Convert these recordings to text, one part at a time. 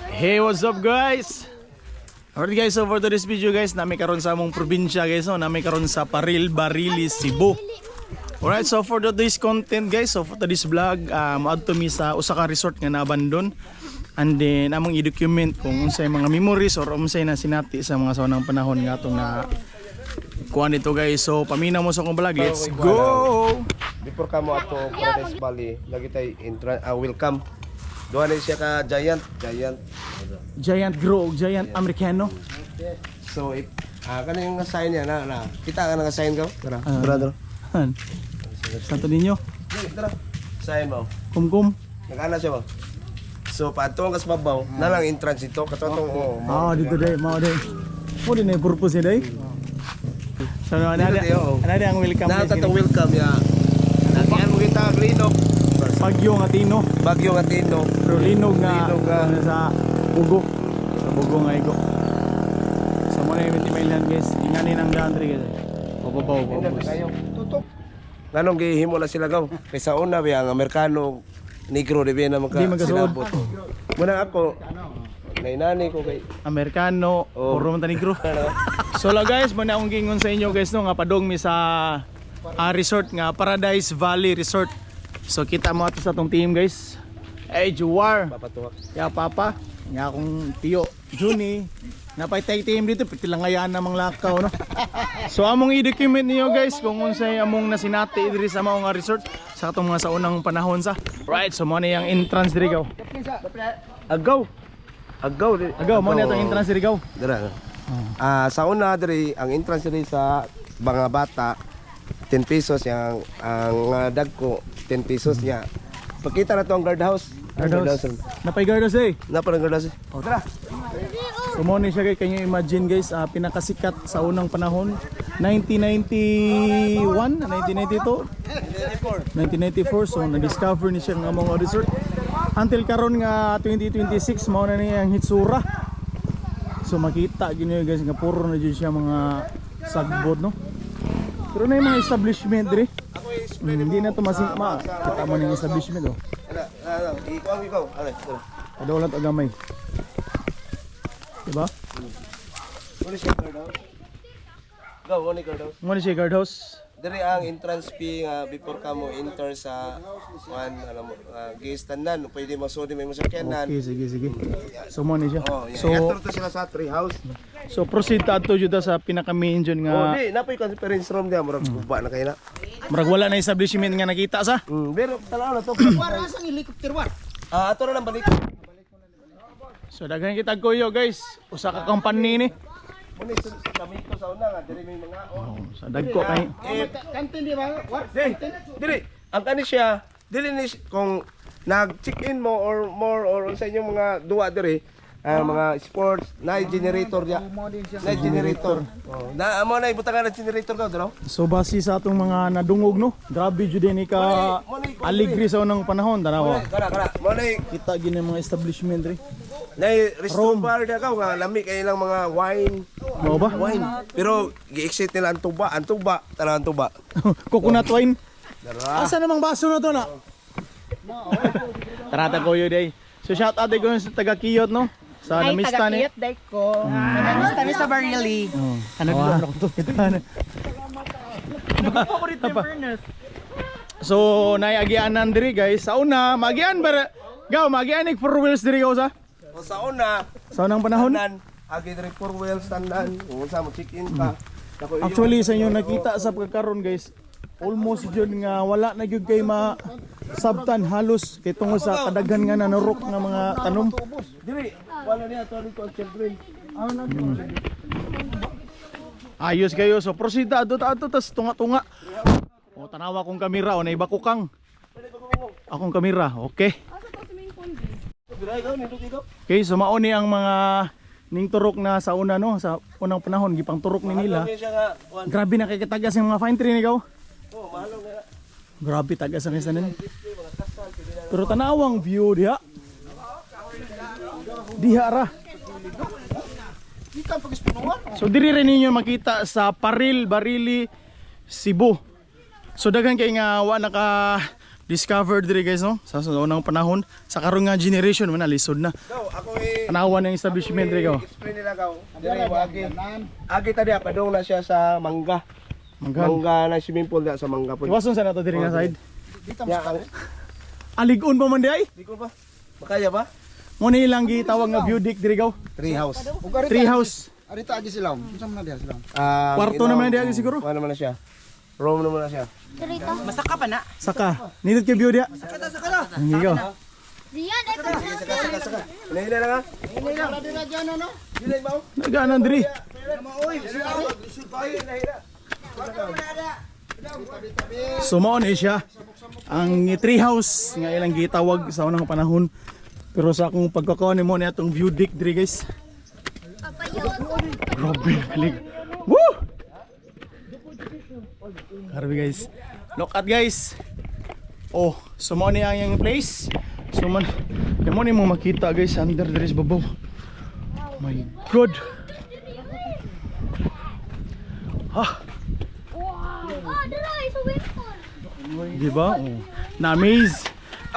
Hey, what's up guys? Alright guys, so for today's video guys, nami karon sa among probinsya guys, no? Nami karon sa Paril, Barili, Cebu. Alright, so for today's content guys, so for today's vlog, maadto mi sa usa ka resort nga na-abandon. And then among i-document kung unsay mga memories or unsay na sinati sa mga saunang panahon nga atong na kuan dito guys. So paminaw mo sa akong vlog, let's go. Before kamo ato Paradise Valley, lagi tay welcome. Duha na siya ka Giant grow, giant Americano. So kana yung sign niya na. Kita ka nga sign ko? Tara. Tara. Santo Niño. Tara. Sign mo. Kumkum. Nag-ana siya mo. So paadto ka sa babaw, na lang entrance ito katotong dito day, mao day. Mo din ay purpose day. So ano ang welcome na tatong welcome ya. Nagian mo kita Linog. Bagyo nga Tino. Bagyo nga Tino. Pero linog nga sa Bugo. Sa Bugo nga igo. Sa mo na yung Mainland guys, inganin ang country guys. Pababaw. Tutok. Nganong gihimo na sila gaw. Kaysa una ba ang Amerikano negro di ba na magkasuod. Muna ako nainani ko kay Amerikano puro man negro. So la guys, mo na akong gingon sa inyo guys no nga padong mi sa resort nga Paradise Valley Resort. So kita mo ato sa atong team guys. Hey Juwar, papatuwak. Ya papa, nga akong tiyo Juni. Napay tag team dito pitilangayan namang lakaw no. So among i-document niyo guys kung unsay among nasinati diri sa mao nga resort sa atong mga saunang panahon sa. Right, so mo na yang entrance diri gaw. Agaw mo na itong entrance diri gaw. Dara. Sa una diri ang entrance diri sa mga bata 10 pesos yang ang dagko 10 pesos niya. Pakita na to ang guardhouse. Napay guardhouse eh. Napa ang guardhouse. Oh, tara. So mo ni siya guys, kanyo imagine guys, pinakasikat sa unang panahon 1991, 1992, 1994. So na-discover ni siya ng mga resort. Until karon nga 2026 mao na niya ang hitsura. So makita gini guys nga puro na jud siya mga sagbot no. Pero na yung mga establishment diri. Hindi na to masigma. Kita mo ng establishment oh. Ikaw. Ale, tara. Adolat agamay. Diba? Wala siya guardhouse. Go, wala guardhouse. Muna siya guardhouse. Diri ang entrance fee before ka mo enter sa gistanan, pwede masudi may masakyanan. Okay, sige. So muna siya. So enter to sila sa tree house. So proceed ta adto jud sa pinaka main jud nga. Di napay conference room dia murag guba na kay na. Murag wala na establishment nga nakita sa. Pero tanaw na to. War asa ang helicopter war? Ato na lang balik. So daghan kita kuyo guys. Usa ka company ni. Muna kami to sa una nga diri may mga Sa dagko kay. Kantin di ba? War? Diri ang kani siya dili ni kung nag-check-in mo or more or sa inyong mga duwa diri mga sports na generator dia. Na generator. Na amo na ibutangan ng generator ka dro. So base sa atong mga nadungog no. Grabe jud ni ka aligri sa unang panahon tanawa. Kana. Mo na Kita gini mga establishment diri. na restaurant bar dia ka nga lami kay lang mga wine. Mao ba? Wine. Pero gi-exit nila ang tuba, tanan tuba. Coconut wine. Dara. Asa namang baso na to na? Tarata ko yun day. So shout out ko sa taga Kiyot no. Sa namista ni. Day ko. Namista mi sa Barili. Ano to? Favorite furnace. So naiagianan diri guys. Sa una magian ba? Gaw magian ik 4 wheels diri gaw sa. O sa una, Sa unang panahon. agi diri 4 wheels tandan. Unsa mo check-in ka. Actually sa inyo nakita sa pagkakaroon guys. Almost yun nga wala na gyud kay sabtan halos kay tungod sa kadaghan nga nanurok nga mga tanom. Diri, wala niya to dito ang children. Ayos kayo. So proceed ato tas tunga-tunga. O tanawa kong kamera o naibako kang. Akong kamera. Okay. Okay, so mauni ang mga ning turok na sa una no, sa unang panahon gipang turok ni nila. Grabe na kay katagas yung mga fine tree ni gaw. Grabe tagas ang isa nun. Pero tanawang view diha. Diha ra. So diri rin ninyo makita sa Paril, Barili, Cebu. So daghan kay nga wa naka discovered diri guys no sa unang panahon sa karon nga generation man lisod na. Daw, ako eh, Tanawan ng establishment diri ko. explain nila gaw. Diri wagi. Agi tadi padung na siya sa Mangga. Manggan. Mangga na swimming pool na sa Mangga po. Iwason sa nato diri nga side. Ya, ang Aligon pa man di ay. di ko ba? Makaya ba? Mo ni lang gitawag nga view deck diri ko. Tree house. Tree house. Arito aja silang. Unsa man na diha silang? Kwarto naman na diya siguro. Ano naman na siya? Room naman na siya. Masaka pa na. Saka. Nindot kay view diya. Saka na. Hindi ko. Rian, ay Saka. Hinahina na nga. Dilay ba? Naganan diri. So mao ni siya ang tree house nga ilang gitawag sa unang panahon. Pero sa akong pagkakaon mo ni atong view deck diri guys. Grabe kalig. Woo! Grabe guys. Look at guys. Oh, so mao ni ang yung place. So man, mo ni mo makita guys under there is babaw. My god. Ah, Oh, dara, swimming pool. di ba? Oh. Na-amaze.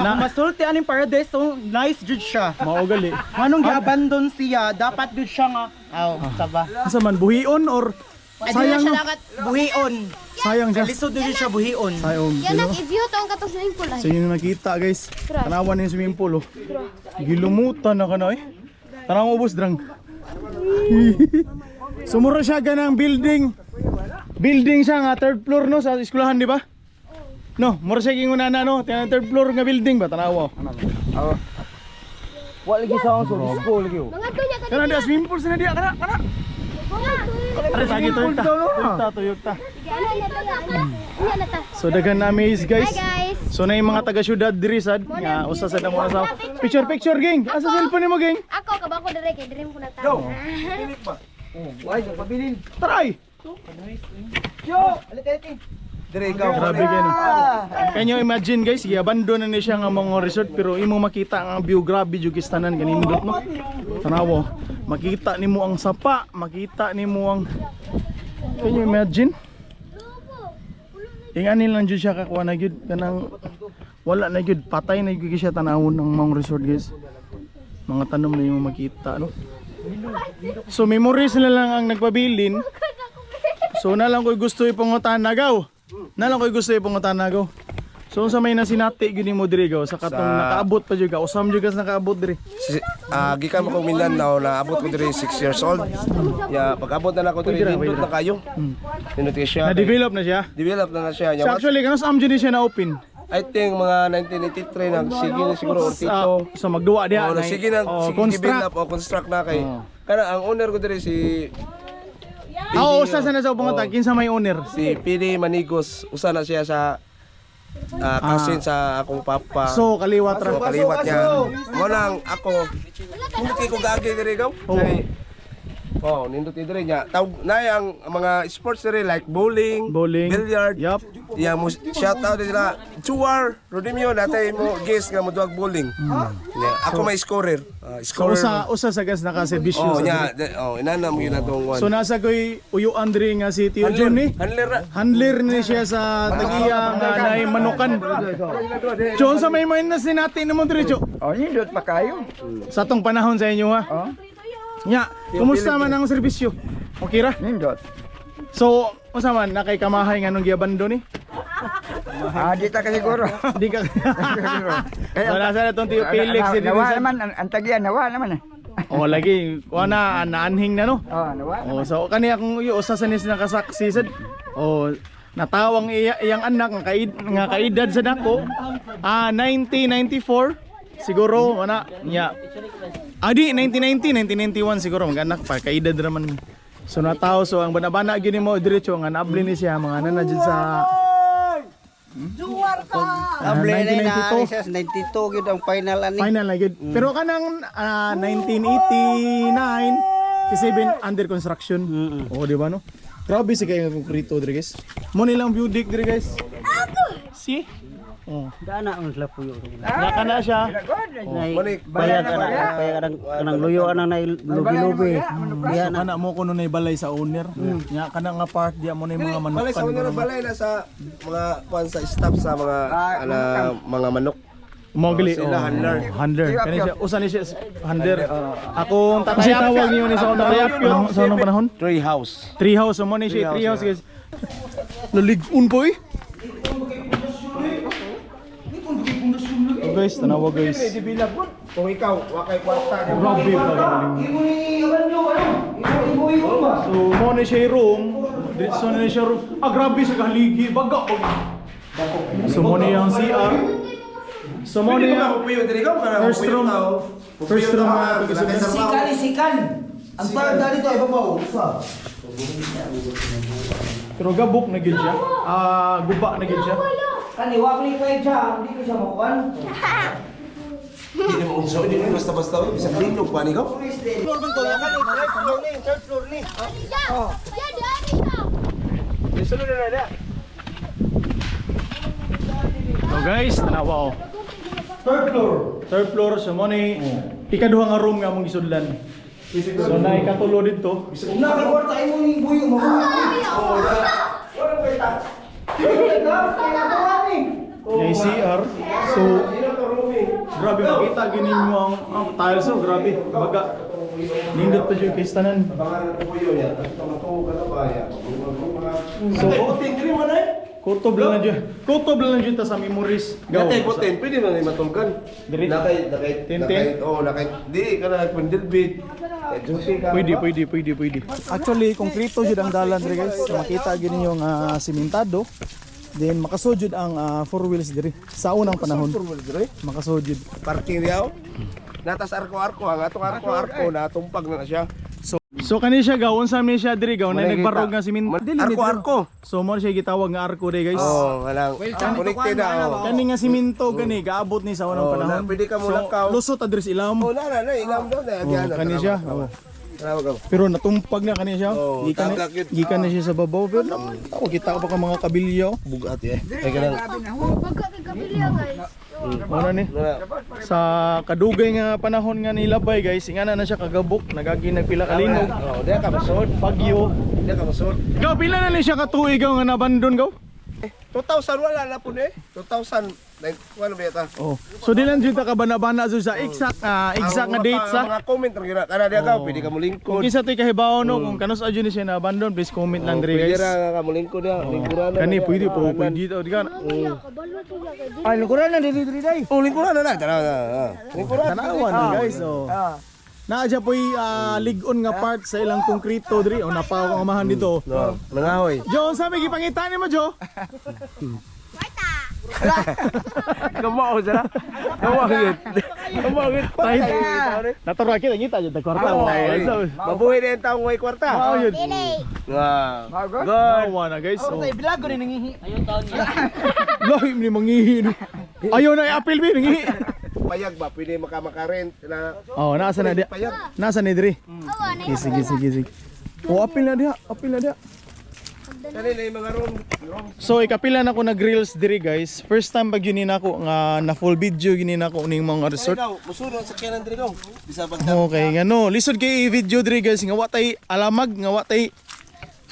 Ako masulti aning paradise so nice jud siya. Mao gali. Manong gi-abandon siya, dapat jud siya nga. Saba. Asa man buhion or sayang no? Buhion. Sayang siya. Lisod jud siya buhion. Sayang. Yan ang i-view to ang katong swimming pool ay. So yun yung nakita guys. Tanawan yung swimming pool oh. Gilumutan na ka na eh. Tanaw mo ubos drang. Sumuro siya ganang building. Building siya nga third floor no sa eskwelahan di ba? No, mura siya gingon na no, tiyan third floor nga building ba tanaw. Wa lagi sa akong school lagi. Mga tunya ka. Kana dia swimming pool sana dia kana. Are lagi tuyok ta. Tuyok ta. Ano na ta? So dagan na amaze guys. Hi guys. So na yung mga taga syudad diri sad nga usa sa damo sa picture gang. Asa cellphone mo gang? Ako kabako dire kay dire mo na ta. Why sa pabilin? Try. Dire ikaw. Grabe kayo no. Can you imagine guys, i-abandon na ni siya nga mga resort pero imong makita ang view grabe jud kistanan kanindot no. Tanawo, makita nimo ang sapa, makita nimo ang can you imagine? Inganin lang jud siya kakuha na jud kanang wala na jud patay na jud siya tanawon ng mga resort guys. Mga tanom na yung makita no. So memories na lang ang nagpabilin. So na lang ko'y gusto ipangutan nagaw. Na lang ko'y gusto ipangutan nagaw. So sa may nasinati gyud mo diri gaw sa katong nakaabot pa jud ka. Usam jud ka nakaabot diri. Gikan mo kong Mindanao na abot ko diri 6 years old. Ya, pag abot na ako diri nindot na kayo. Nindot kay siya. Na-develop na siya. Develop na siya. So actually kanos am jud siya na open. I think mga 1983 nagsige na siguro or tito. So magduwa diha. Oh, sige nang construct. construct na kay. Kana ang owner ko diri si Usa sa na sa pangatag kinsa may owner. si PD Manigos. Usa na siya sa cousin sa akong papa. So kaliwat ra. So, kaliwat niya. Mo nang ako. Hindi ko gagi diri gaw. Oh, nindot ni diri niya. Tawag na ang mga sports diri like bowling, billiard. Yup. Yeah, mo shout out nila. Chuar, Rodimio natay mo guess nga mo duwag bowling. Yeah, ako may scorer. So usa sa gas naka-servisyo. Oh, nya, inana mo yun atong one. So nasa koy uyo Andre nga si Tio John ni. Handler ni siya sa tagiya nga nay manukan. John sa may minus ni natin naman diretso. Oh, nindot pa kayo. Sa tong panahon sa inyo ha. Nya, kumusta man ang serbisyo? Okay ra? Nindot. So, unsa man nakay kamahay nga nung giabando ni? Di ta ka siguro. Di ka. Wala sa tong Tio Felix si Nawa naman ang tagian, nawa naman. Oh, lagi wana naanhing na no. Oh, nawa. Oh, so kani akong usa sa nis nakasaksi sad. Oh, natawang iyang anak nga kaedad sa dako. 1994 siguro wana nya. Adi 1991 siguro mag-anak pa kaedad raman. So nataw so ang banabana gyud nimo diretso nga naabli ni siya mga nana dyan sa Juwar ka. 1992 92 gyud ang final ani. final na gyud. Pero kanang 1989 kasi under construction. Oh, di ba no? Grabe si kay konkreto diri guys. Mo nilang view deck diri guys. See? Oh. Dana ang lapuyo. Naka na siya. Manik, Bayag kanang luyo anang lubi-lubi. So kana mo kuno na balay sa owner. Nya kana nga part diya mo na yung mga balay sa manukan. una balay na sa mga kuan sa staff sa mga mga manok. Mo gali. Sila, handler. Handler. Kani siya usa ni siya handler. Akong tatay tawag niyo ni sa unang sa unang panahon. Tree house. Tree house mo ni siya, tree house guys. Lalig-un po eh. So guys, tanawa guys. Di bilag mo. Kung ikaw, wakay kwarta. Grabe pa galing. So, mo na siya yung room. Diretso na siya room. Ah, grabe sa kaligi. Baga ko. So, mo na yung CR. So, mo na yung first room. First room na pag-isipan. Isikan. Ang parda dito ay babaw. Pero gabok na gid siya. Guba na gid siya. Kaniwa ni ko siya, hindi ko siya makuan. Hindi mo unsa, hindi mo basta-basta. Bisa klinog pa ni ko. Floor man to, yan third floor ni. Oh. Ya, di ani ka. Sunod na na. So guys, tanawa oh. Third floor. Third floor, so mo na ikaduha nga room nga mong gisudlan. So, na ikatulo dito. Nakakwarta ay mo ni buyo mo. Yung CR. So, grabe makita ginin mo ang tiles oh, grabe. Baga. Nindot pa siya kay tanan. So, kutob lang na dyan. Kutob lang na dyan ta sa memories. Gatay putin, pwede na ni matulgan. Diri. Nakay di ka na nagpandilbit. Pwede. Actually, konkreto jud ang dalan diri guys. So, makita gini yung simentado. Then makasujud ang four wheels diri sa unang panahon. Makasujud. Parking diaw. Natas arko-arko, ang atong arko-arko natumpag na siya. So kani siya gawon sa mi siya diri gawon na nagbarog nga simentado. Arko-arko. So mo siya gitawag nga arko diri guys. Oh, alang connected na. Kani nga simento gani gaabot ni sa unang panahon. Pwede ka mo lakaw. Lusot adres ilam. Oh, na, ilam daw na. Kani siya. Tawag ka. Pero natumpag na kani siya. Oh, Gikan na siya sa babaw pero kita pa ka mga kabilyo. Bugat eh. Ay kanang Baga kay kabilya, guys. Ano ni? Sa kadugay nga panahon nga nilabay guys, ingana na siya kagabok, nagagi nagpila ka linog. oh, diya ka masud. Bagyo. Diya ka masud. Gaw pila na ni siya katuig nga nabandon gaw? 2000 wala na po eh. 2000 wala ba yata? Oh. So di lang jud ta ka bana-bana jud sa exact nga date sa. Mga comment ra gina kana diya ka, pwede ka mo Kung lingkod. kinsa tay kahibaw no kung kanos adyo ni siya nabandon, please comment lang diri Pwede guys. ra ka mo lingkod diya, lingkuran na. Kani pwede po pwede dito di ka. Mamaya ka, balo to ya kay. Ay, lukuran na diri day. Oh, lingkuran na. Tara. Lingkuran. Tanawan guys oh. Naa dya po'y ligon nga part sa ilang konkreto diri o napaw ang amahan dito. No, nangahoy. Jo, sabi gipangita ni mo Jo. Kamao dira. Kamao gid. Naturo kita ngita jud ta kwarta mo. Mabuhay na yung taong may kwarta. Mao yun. Wow. Good. Nawa na guys. Oh. Say vlog ko ni nangihi. Ayun taon niya. Lahim ni mangihi. Ayaw na i-appeal bi nangihi. Payag ba pwede makakarent na Oh, nasa na dia. Nasa ni diri. Awa na. Sige. Oh, appeal na dia. kanila yung mga room. So ikapila na ko nag-reels diri guys. First time pag yun nako nga na full video gini nako ning mga resort. Ikaw, musunod sa kanan diri daw. Bisa pag Okay, nga no. Lisod kay video diri guys nga watay alamag, nga watay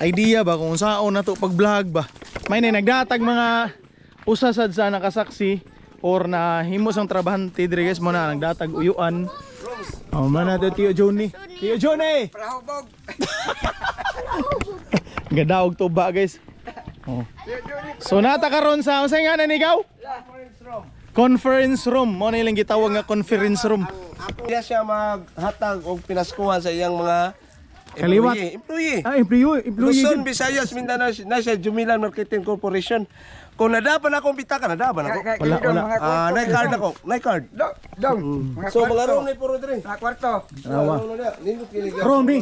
idea ba kung saan na to pag-vlog ba. May nagdatag mga usasad sa nakasaksi or na himos ang trabahante diri guys mo na nagdatag uyuan. Oh, mana to Tio Johnny. Tio Johnny. Gadaog to ba guys. Oh. So nata karon sa unsay nga nan ikaw? Conference room. Mo na ilang gitawag nga conference room. Ako niya siya maghatag og pinaskuhan sa iyang mga Kaliwat. employee. Employee. Luzon, Visayas, Mindanao, nasa Jumilan Marketing Corporation. Kung nadapan akong pitaka, nadapan ako. Wala. Nai-card ako. Nai-card. Dong. So, mga room na puro diri. Kwarto. Awa. Nindot kilig. Room di.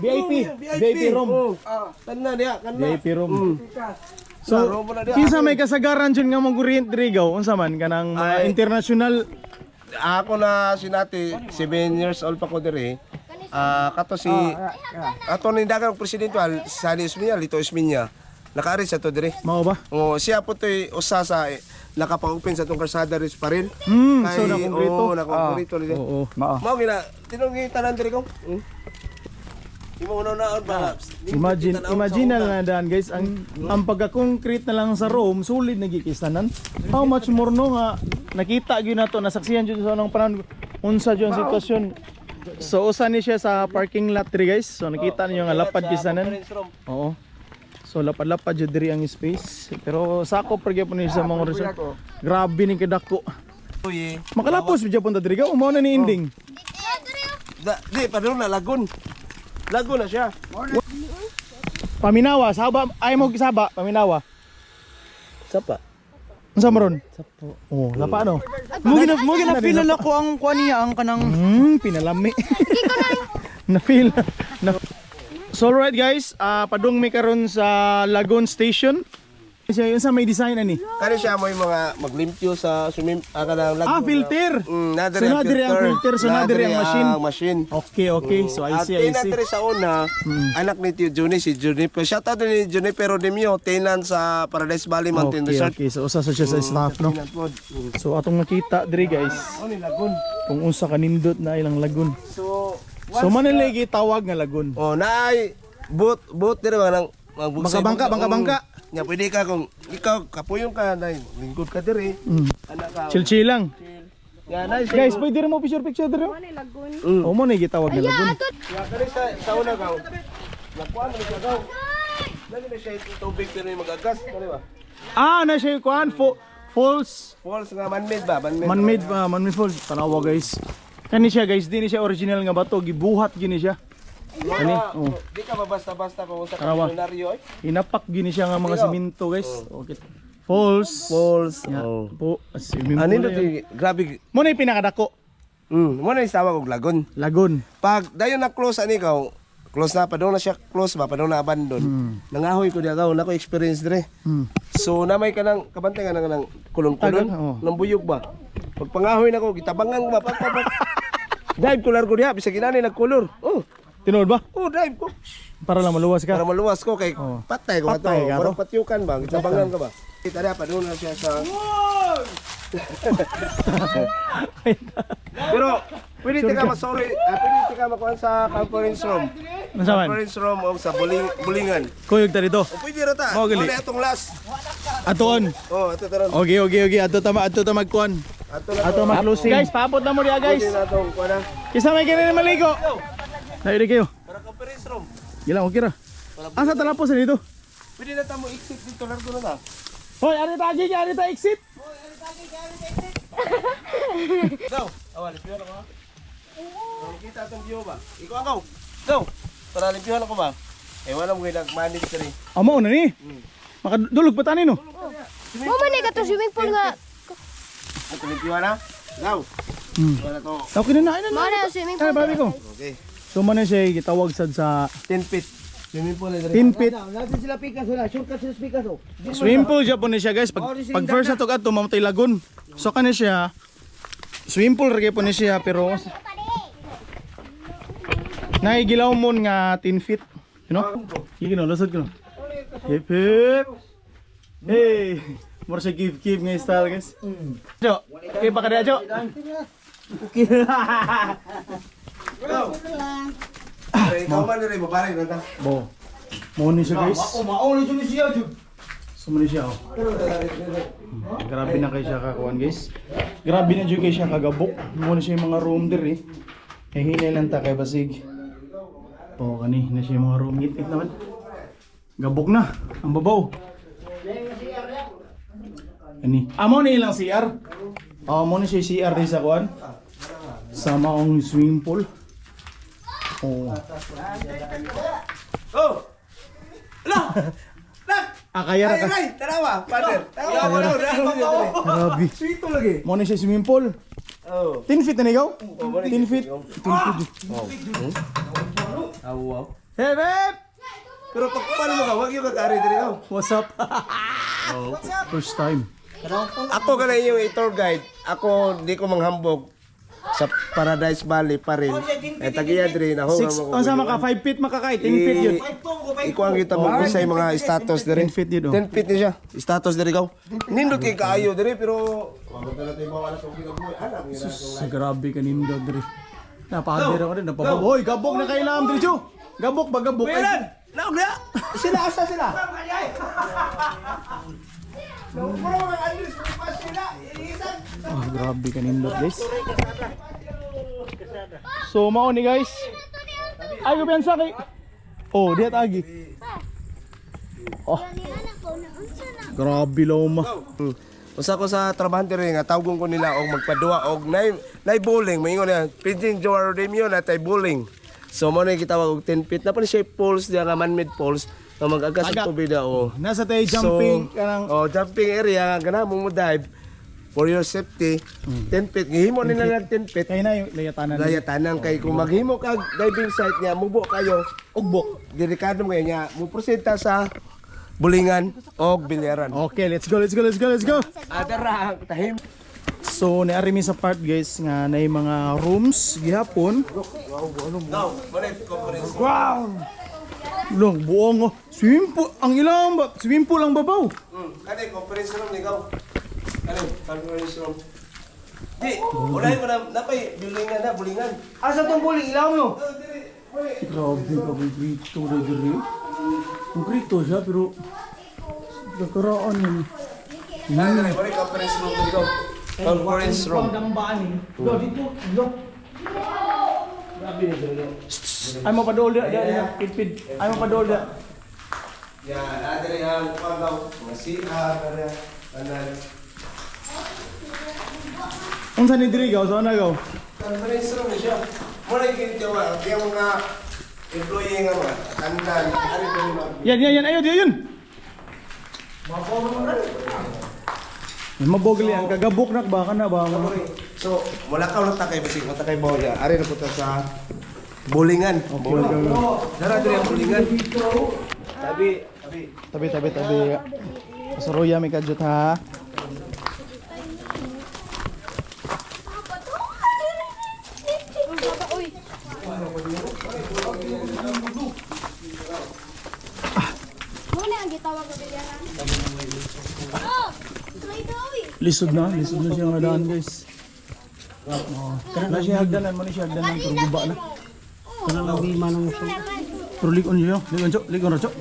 VIP room. Tanna diya, kanna. VIP room. So, kinsa may kasagaran dyan nga mong kurient diri gaw unsa man kanang mga international. Ako na sinati 7 years old pa ko diri. Kato si ato ni dagang presidente Sani Esminya, Lito Esminya. Nakaari sa to diri. Mao ba? O siya po to'y usa sa nakapag-open sa tong kalsada ris pa rin. So na konkreto. Oo, nakonkrito rin. Oo. Mao gina, tinong tanan diri ko. Imo una ba? Imagine na daan guys, ang pagka-concrete na lang sa Rome, solid nagikisanan. How much more no nga nakita gyud nato, nasaksihan jud sa anong panahon unsa jud ang sitwasyon. So usa ni siya sa parking lot diri guys. So nakita niyo nga lapad kisanan. Oo. So lapad-lapad jud diri ang space. Pero sakop ra gyud ni sa mga resort. Grabe ni kadako. Makalapos jud punta diri ka, umaw na ni ending. Di padung na lagun. Lagun na siya. Paminawa, saba, ay mo gisaba, paminawa. Sapa. Unsa maron? Sapo. Oh, lapa no. Mo gina feel na ko ang kuan niya ang kanang Pinalami. Na feel. So alright guys, padung mi karon sa Lagoon Station. Siya yun sa may design ani. Kani siya mo yung mga maglimpyo sa swimming kanang lagun. Filter. So Nadiri nadiri ang filter, so nadiri ang machine. Okay. So I see. At tinatiri sa una, anak ni Tio Johnny, si Juniper. Shout out ni Juniper Rodemio, tenant sa Paradise Valley Mountain Resort. Okay, so usa sa siya sa staff no. So atong nakita diri guys, Ano ni lagun? kung unsa kanindot na ilang lagun. So, So maniligi tawag nga lagun. naay boot diri ba nang magbugsay. Bangka. Nya pwede ka kung ikaw kapuyong ka na lingkod ka diri. Anak ka. Chill lang. Ya nice. Guys, pwede rin mo picture diri. O mo na gitawag nga lagun. Ya kani sa una ka. Nakuha mo siya daw. Dali na siya itong tubig diri magagas, kani ba? Na siya kuan false Falls nga man-made ba? man-made falls. Tanawa guys. Kani siya guys, di ni siya original nga bato, gibuhat gini siya. Kani, Di ka ba basta-basta kung sa Karawa. kalendaryo Inapak gini siya nga mga semento guys. Okay. False. Falls. Ya, po, swimming Ano pool. di grabe. Mo na yung pinakadako. Mo na isama og lagon. Lagun. Pag dayon na close ani ka, close na padong na siya close ba, padong na abandon. Nangahoy ko diya gaw, nako experience dire. So namay ka nang kabantay ka nang kulon-kulon, Tagal, oo. nang buyog ba. Pag pangahoy nako gitabangan ba pag dive ko largo diha bisag inani nagkulor. Tinood ba? Dive ko. Para lang maluwas ka. Para maluwas ko kay patay ko ato. Patay ka to. Parang patyukan ba, gitabangan ka ba. Kita diha padong na siya sa Pero pwede ka masorry, pwede ka makuha sa conference room. Nasaman? Conference room o sa bulingan. Kuyog ta dito. O pwede ra ta. Mao gali. Ano itong last? Atoon. Ito taron. Okay. Ato ta magkuan. Ato mag-closing. Guys, paabot na mo diya guys. Pwede na itong kuha na. Kisa may ganyan na maligo. Nairi kayo. Para conference room. Gilang, okay ra. Asa talapos na dito? Pwede na ta mo exit dito largo na ta. Hoy, ari ta exit. Go. Awalis piyon ako. Kita itong view ba? Ikaw ako. Go. Para limpihan ako ba? Wala mo kayo nag-manage ka rin. Amo na ni. Makadulog pa tani no. Mo man ka to swimming pool nga. Ito limpihan na. Go. Wala to. Okay na. Mo na swimming Ay, pool. babi ko. Okay. So man na siya gitawag sad sa 10 feet. Swimming pool na rin. 10 feet. Natin sila Picasso na, shortcut sila Picasso. Swimming pool siya po niya guys. Pag first na to ato mamatay lagun. So kani siya swimming pool ra po niya siya pero naigilaw mo nga 10 feet. You know? Sige no, lusod ko no. Hip. Hey. More siya give nga style guys. Jo, okay pa kada Jo? Okay. Go. Ikaw man rin, babae na ta. Bo. Mo ni siya guys. Mauli dyan siya, Jud. Sumali siya oh. Grabe na kay siya kakuan guys. Grabe na jud kay siya kagabok. Mo na siya yung mga room dir eh. Kay hinay lang ta kay basig. Oh kani na siya yung mga room ngit naman. Gabok na ang babaw. Ani. Amo ni ilang CR. Mo ni siya CR din sa kuan. Sa maong swimming pool. Oh. Go. Ala. Kaya ra ka. Ay, tarawa, partner. Tarawa. Grabe. Sweeto lagi. Mo ni siya swimming pool. 10 feet na ikaw? 10 feet. 10 feet. Wow. Hey babe! Pero pag paano mo ka, wag yung kakari diri ka. What's up? First time. Ako ka na yung tour guide. Ako di ko manghambog. sa Paradise Valley pa rin. Eh tagiya diri na ho. Ang sama ka 5 feet makakay, 10 feet yun. Ikuan kita mo sa mga status diri. 10 feet yun, oh. 10 feet ni siya. Status diri gaw. Nindot kay kaayo diri pero wag na natin mawala sa kinabuhi. Alam niya Sa grabe ka nindo diri. Napahadir ako din, napababoy. Gabok na kailangan diri, Jo. Gabok ba gabok? Meron! Naog na! Sila, asa sila? Ah, grabe ka nindo, guys. So, mao ni guys. Ay, kabiyansa kay... Oh, dihat agi. Oh, grabe loma. Usa ko sa trabahan diri nga tawgon ko nila og magpadua og nay bowling moingon na Pidgin Joe Rodemio na tay bowling. So mo na gitawag og 10 feet na pa ni siya poles diya nga man-made poles nga mag-agas Agat. og tubig da o. Nasa tayo jumping kanang... Oh, jumping area gana mo dive for your safety. 10 feet gihimo nila nag 10 feet. Kaya na yung layatanan. Layatanan kay kung maghimo kag diving site niya mubo kayo ugbok delikado mo niya mo prosenta sa bulingan og bilyaran. Okay, let's go, let's go, let's go, let's go. Adara tahim. So, naari mi sa part guys nga na mga rooms gihapon. Now, connect conference. Wow! Long buong oh. Swimming pool ang ilang ba? Swimming pool ang babaw. Kani conference room ni gaw. Kani conference room. Di, ulay mo na napay bulingan na bulingan. Asa tong buling ilaw mo? Grabe ka konkrito na diri. Konkrito siya pero nagkaraan yun. Kani kani conference room ni gaw. Conference room. Dambaan ni. Do dito, do. Ay mo padol dia pipid. Ay mo padol dia. Ya, adere ang pagaw. Masih ada anan. Unsa ni diri gaw sa na gaw? Conference room ni siya. Mo na gid jawa yung mga employee nga mga tandan ari ko ni Yan ayo dia yun. Mabogli ang kagabok nak ba kana ba? So, wala ka ulit takay basig, matakay mo ya. Ari na punta sa bowlingan. Dara diri ang bowlingan. Tabi. Pasaruya mi kadjut ha. Muna ang gitawag ko bilyaran. Oh, try daw eh. Lisod na siya nga daan guys. Oh, kana siya hagdanan man siya hagdanan pero guba na. Kana lang di manong so. Pero likon niyo, likon ra, Chok.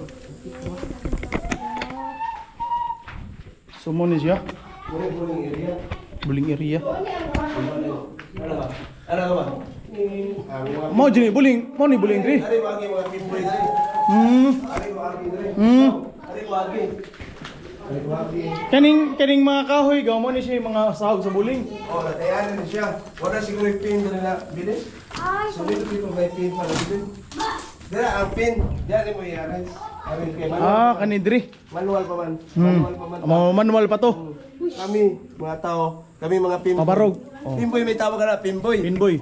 So mo ni siya. Buling area. Ano ba? Mo jini buling, mo ni buling diri. Ari bagi mga pimboy diri. Ari bagi diri. Ari bagi. Kaning mga kahoy gaw mo ni siya yung mga sahog sa buling. Oh, natayan ni siya. Wala siguro yung pin diri na bilin. So dito may pin para bilin. Dira ang pin. Diyan mo i-aray. Ari kay manual. Kani diri. Manual pa man. Manual pa man. Manual pa to. Kami mga tao, kami mga pimboy. Pabarog. Oh. Pimboy may tawag na pimboy. Pinboy.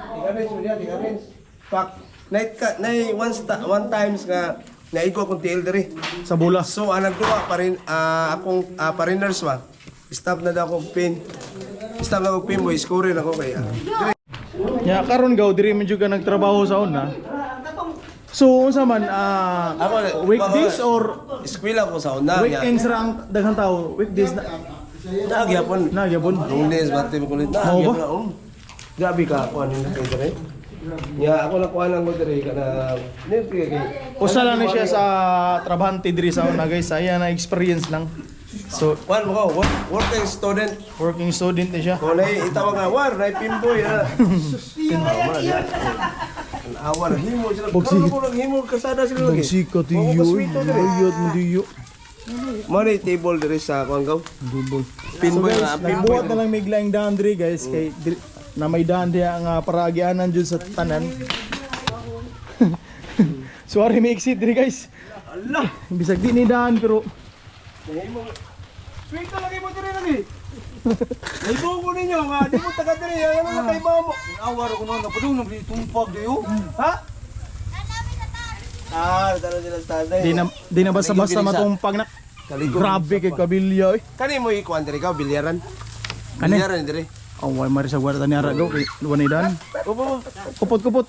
Tigares mo diyan, tigares. Pak, one times nga naigo akong TL diri. Sa bula. So ang nagduwa pa rin akong pariners ba. Stop na daw akong pin. Stop na akong pin boy, score na ako kaya. Ya karon gaw diri man jud ka nagtrabaho sa una. So unsa man weekdays or Eskwela ko sa una. weekends ra ang daghang tao? Weekdays na Nagyapon. nagyapon. Lunes bati mo kulit. Mao ba? Nagyapon. Gabi ka ako ano kay diri. Ya ako na kuha lang ko diri kana kay. Usa lang ni siya sa trabahante diri sa una guys. Saya na experience lang. So Kuan mo ko, working student. working student ni siya. Kung itawag nga, war, na pimboy na. Ang awa na himo sila. Bogsi- Kung ako himo kasada sila lagi. Sikat Oo, iyo. kaswito diri. Ayat mo diyo. Mo na table diri sa Kuanggaw. Dubol. So Pinboy guys, na, pinboy. nagbuhat na lang may glaing daan diri guys kay na may daan diya nga para agianan jud sa tanan. Sorry may exit diri guys. Allah, bisag di ni daan pero Swing lagi mo diri lagi. Naibo ko ninyo nga, di mo taga diri, ano na kay mamo. Awar ko na padung na tumpag diyo. Ha? Dala sila sa taday. di na basta-basta matumpag na. Kaligo. Grabe kay kabilya eh. Kani mo ikuan diri ka bilyaran. Kani? Bilyaran diri. Oh, why mari sa guarda ni ara go kay duwan idan. Kupot.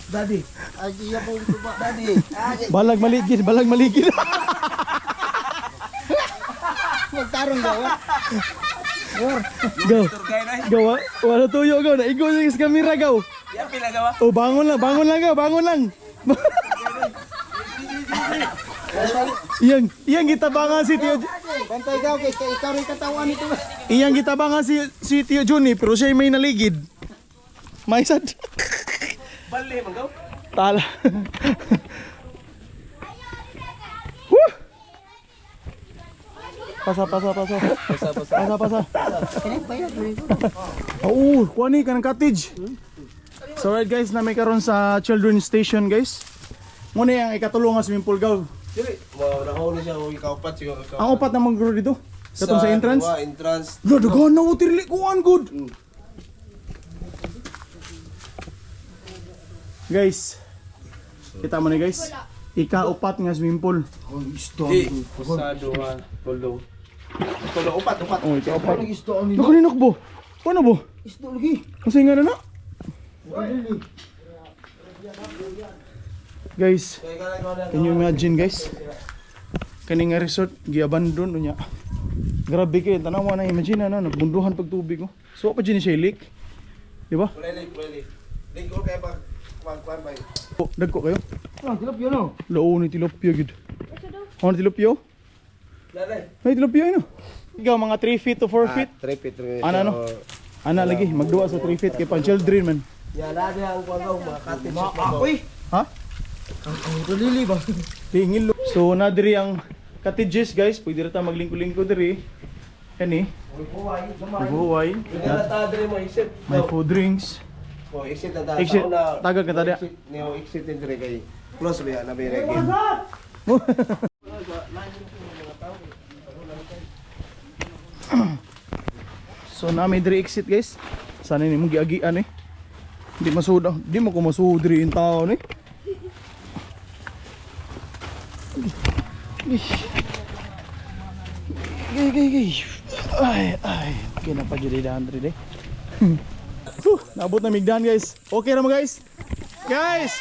Daddy. Ay, iya po ito ba? Daddy. Balag maligid. Magtarong daw. Go. Go. Wala tuyo go na igo sa kamera go. Yan pinagawa. Oh, bangon lang go, bangon lang. Iyang gitabangan si Tio. Bantay daw kay ikaw rin katawan nito. Iyang gitabangan si Tio Juni pero siya may naligid. May sad. Bali mangaw. Tala. Woo! Pasa. Oo, kuha ni kanang cottage. So right guys, na may karon sa children's station guys. Muna yung ikatulong nga swimming pool gaw. Dili, mo na siya o ikaupat siguro. Ang upat na mag dito. Katong sa entrance. Entrance. Dagan na utirli kuan good. Guys. Kita mo ni guys. Ika-upat nga swimming pool. Di, sa duha, tulo. Tulo, upat. Oh, ika-upat. Nakaninok bo. Paano bo? Isto lagi. Kasi nga na. Guys, can you imagine guys? Kaning nga resort gi-abandon unya. Grabe kay tanawa na imagine na nagbunduhan pag tubig ko. So pa din siya leak. Di ba? Wala. Lingkol kaya pa. Kuan ba? Oh, dagko kayo. Ah, tilapia no. Lao ni tilapia gid. Ano tilapia? Lalay. May tilapia no. Ikaw mga 3 feet to 4 feet. 3 feet. Ana no? Ana lagi magduwa sa 3 feet kay pang children man. Ya lagi ang kuan mga cottage. Akoy. Ha? Ang tulili ba? Tingil. So na diri ang cottages guys, pwede ra ta maglingko-lingko diri. Kani, buhay. Kaya ta dire mo exit. May food drinks. Oh, exit na ta. Exit. Taon na- Tagad ka tada. Neo exit din dire kay close ba na may reggae. So na may diri exit guys. Sana ni mo giagian eh. Di masuda, di mo ko masuod diri in town eh. Gay. Ay. Okay na pa diri daan diri eh. Nabot na migdan guys. Okay ra mo guys? Guys.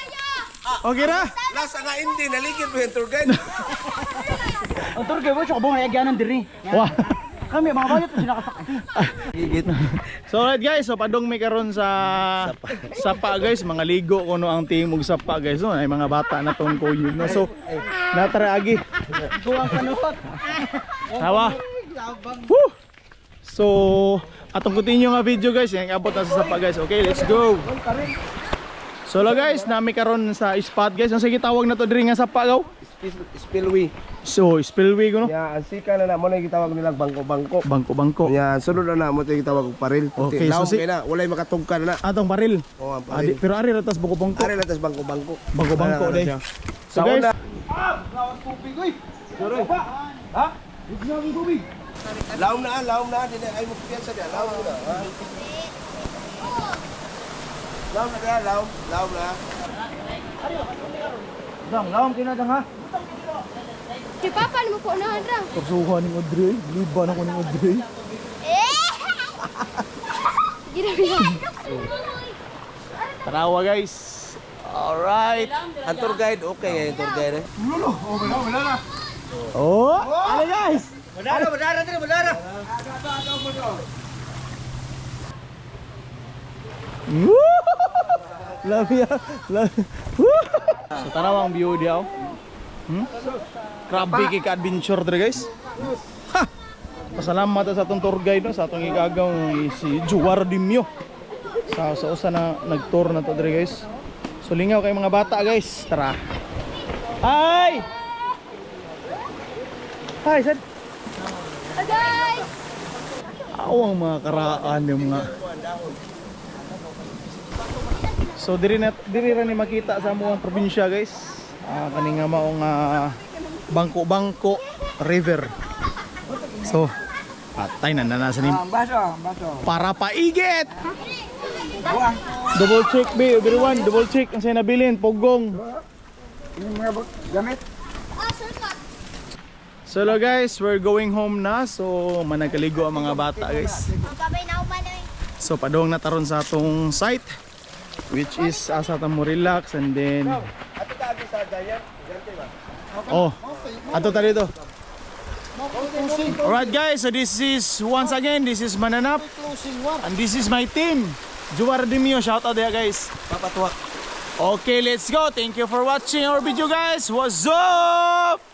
Okay ra? Last nga hindi naligid mo yung tour guide. Ang turgay mo siya bong nagyanan diri. Wah. Kami mga bayot sila kasaksi. So right guys, so padong may karon sa sapa guys, mga ligo kuno ang tingog sapa guys, no? Ay mga bata na tong kuyog no. So natara agi. Kuwang kanutot. Tawa. Woo! So atong continue nga video guys, yang abot na sa sapa guys. Okay, let's go. So lo guys, nami karon sa spot guys. Ang sige tawag na to diri nga sapa gaw. Spillway. So spillway ko no. Ya, ang sika na mo na gitawag nilang bangko-bangko. Bangko. Ya, sunod na mo ito gitawag og paril. Okay, so Laom kay na, walay makatugkan na. Atong baril. Oh, ang Adi, paril. pero ari ratas bangko. Are na tas bangko-bangko. Bangko Ano day. siya? So guys, Laom na, dili ay mo piyansa dia. Laom na. Ha? Laom na dia, laom na. Dang, lawom kinadang ha. Si Papa mo po na ra. kapsuhan ni Audrey. Liban ako ni Audrey. Ginabi. Tarawa guys. Alright. Ang tour guide, okay ang tour guide. Oh, ano guys? Badara diri, badara. Woo! Love ya. Woo! So tanawa ang view diaw. Grabe kay ka-adventure dre guys. Ha! Pasalamat sa atong tour guide no, sa atong igagaw si Juar Dimyo. Sa usa na nag-tour na to dre guys. So lingaw kay mga bata guys. Tara. Hi! Hi, sad. Guys. Awang mga karaan yung mga. So diri ra ni makita sa among probinsya guys. Kani nga maong Bangko River. So patay na nasa ni Baso. para paigit. Double check be everyone, double check ang say nabilin pugong. Yung mga gamit. So hello guys, we're going home na. So managkaligo ang mga bata guys. Ang babay na uman eh. So padong na taron sa atong site, which is asa ta mo relax, and then Ato ta agi sa Giant, Giant ba? oh, ato ta dito. Alright guys, so this is once again, this is Mananap, and this is my team. Juwar Dimio, shout out there guys. Papatuwa. Okay, let's go. Thank you for watching our video guys. What's up?